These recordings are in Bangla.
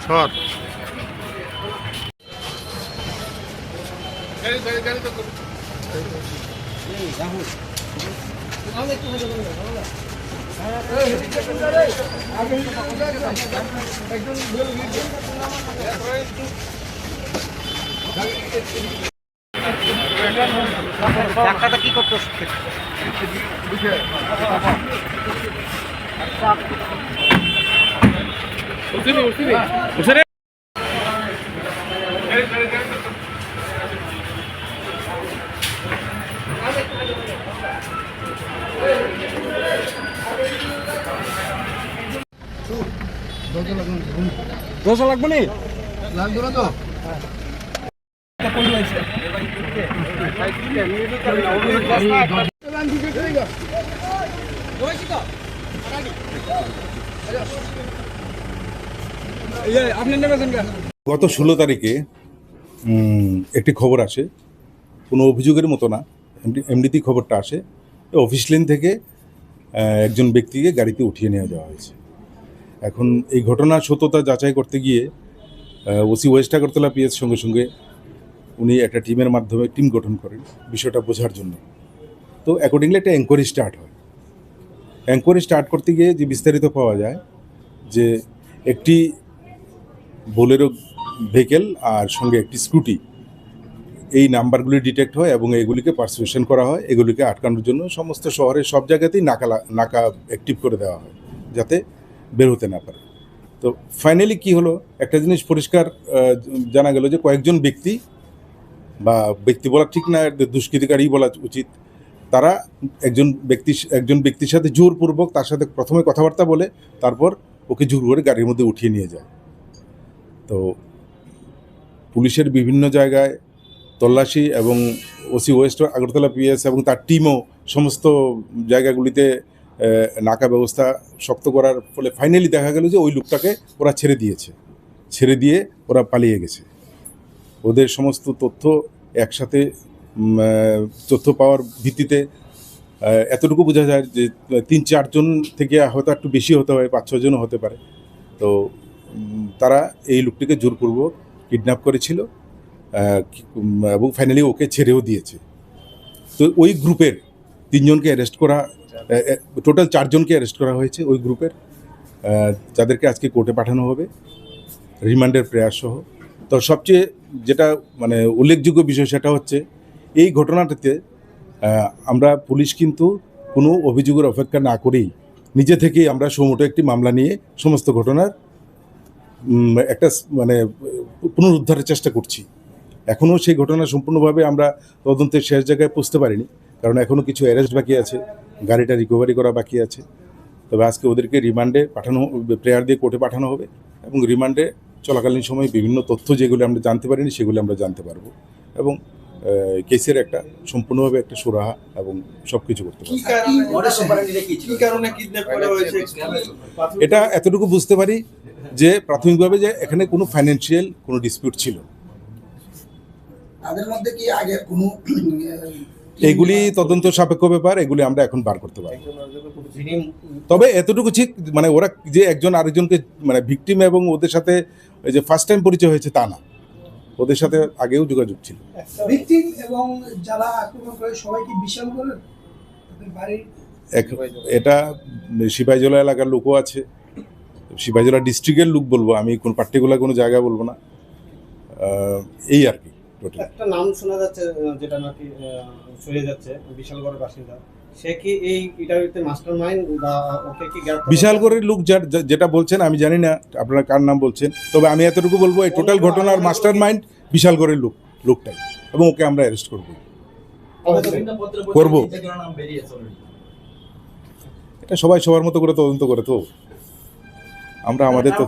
সর টাকাটা কি করতো? দোষা লাগবে নি লাগবে না তো আপনি নেবেন গত 16 তারিখে একটি খবর আসে, কোনো অভিযোগের মতো না, এমনিতেই খবরটা আসে। অফিস লেন থেকে একজন ব্যক্তিকে গাড়িতে উঠিয়ে নিয়ে যাওয়া হয়েছে। এখন এই ঘটনার সত্যতা যাচাই করতে গিয়ে ওসি ওয়েস্ট আগরতলা পিএস সঙ্গে সঙ্গে উনি একটা টিমের মাধ্যমে টিম গঠন করেন বিষয়টা বোঝার জন্য। তো অ্যাকর্ডিংলি একটা এনকোয়ারি স্টার্ট হয়। এনকোয়ারি স্টার্ট করতে গিয়ে যে বিস্তারিত পাওয়া যায় যে একটি বোলেরো ভেহিকেল আর সঙ্গে একটি স্কুটি, এই নাম্বারগুলি ডিটেক্ট হয় এবং এগুলিকে পারসুয়েশন করা হয়। এগুলিকে আটকানোর জন্য সমস্ত শহরের সব জায়গাতেই নাকা অ্যাক্টিভ করে দেওয়া হয় যাতে বের হতে না পারে। তো ফাইনালি কি হলো, একটা জিনিস পরিষ্কার জানা গেল যে কয়েকজন ব্যক্তি, বা ব্যক্তি বলা ঠিক না, দুষ্কৃতিকারী বলা উচিত, তারা একজন ব্যক্তির সাথে জোরপূর্বক তার সাথে প্রথমে কথাবার্তা বলে তারপর ওকে জোর করে গাড়ির মধ্যে উঠিয়ে নিয়ে যায়। তো পুলিশের বিভিন্ন জায়গায় তল্লাশি এবং ওসি ওয়েস্ট আগরতলা পিএস এবং তার টিমও সমস্ত জায়গাগুলিতে নাকা ব্যবস্থা শক্ত করার ফলে ফাইনালি দেখা গেল যে ওই লোকটাকে ওরা ছেড়ে দিয়ে ওরা পালিয়ে গেছে। ওদের সমস্ত তথ্য একসাথে তথ্য পাওয়ার ভিত্তিতে এতটুকু বোঝা যায় যে 3-4 জন থেকে হয়তো একটু বেশি হতে হয়, 5-6 জনও হতে পারে। তো তারা এই লোকটিকে জোরপূর্বক কিডন্যাপ করেছিল এবং ফাইনালি ওকে ছেড়েও দিয়েছে। তো ওই গ্রুপের 3 জনকে অ্যারেস্ট করা, টোটাল 4 জনকে অ্যারেস্ট করা হয়েছে ওই গ্রুপের, যাদেরকে আজকে কোর্টে পাঠানো হবে রিমান্ডের প্রয়াস সহ। তো সবচেয়ে যেটা মানে উল্লেখযোগ্য বিষয় সেটা হচ্ছে এই ঘটনাটাতে আমরা পুলিশ কিন্তু কোনো অভিযোগের অপেক্ষা না করেই নিজে থেকেই আমরা সুমোটো একটি মামলা নিয়ে সমস্ত ঘটনার একটা মানে পুনরুদ্ধারের চেষ্টা করছি। এখনও সেই ঘটনা সম্পূর্ণভাবে আমরা তদন্তের শেষ জায়গায় পৌঁছতে পারিনি, কারণ এখনও কিছু অ্যারেস্ট বাকি আছে, গাড়িটা রিকভারি করা বাকি আছে। তবে আজকে ওদেরকে রিমান্ডে পাঠানো, প্রেয়ার দিয়ে কোর্টে পাঠানো হবে এবং রিমান্ডে চলাকালীন সময় বিভিন্ন তথ্য যেগুলো আমরা জানতে পারিনি সেগুলো আমরা জানতে পারবো এবং কেসের একটা সম্পূর্ণভাবে একটা সুরাহা এবং সব কিছু করতে পারবো। এটা এতটুকু বুঝতে পারি যে প্রাথমিকভাবে যে এখানে কোনো ফাইন্যান্সিয়াল কোনো ডিসপিউট ছিল। তাদের মধ্যে কি আগে কোনো এগুলি তদন্ত সাপেক্ষ ব্যাপার, এগুলি আমরা এখন বার করতে পারবো। তবে এতটুকু ঠিক মানে ওরা যে একজন আরেকজনকে মানে ভিকটিম এবং ওদের সাথে যে ফার্স্ট টাইম পরিচয় হয়েছে তা না, ওদের সাথে আগেও যোগাযোগ ছিল। ভিকটিম এবং যারা আক্রমণ করে সবাই কি বিশাল করে বাড়ির এটা সিপাহীজলা এলাকার লোকও আছে, সিপাহীজলা ডিস্ট্রিক্টের লোক বলবো আমি, কোন পার্টিকুলার কোনো জায়গা বলবো না, এই আর কি। একটা নাম শোনা যাচ্ছে যেটা নাকি সরে যাচ্ছে, বিশালগড়ের বাসিন্দা, সে কি এই ইটারিতে মাস্টারমাইন্ড বা ওকে কি বিশালগড়ের লোক যেটা বলছেন আমি জানি না আপনারা কার নাম বলছেন, তবে আমি এতটুকু বলবো এই টোটাল ঘটনার মাস্টারমাইন্ড বিশালগড়ের লোকটাই এবং ওকে আমরা অ্যারেস্ট করব। এটা সবাই সবার মতো করে তদন্ত করে, তো আমরা আমাদের তো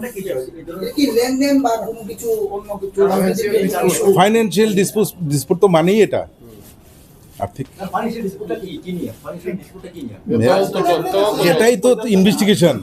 ফাইন্যান্সিয়াল ডিসপুট তো মানেই এটা আর্থিক, এটাই তো ইনভেস্টিগেশন।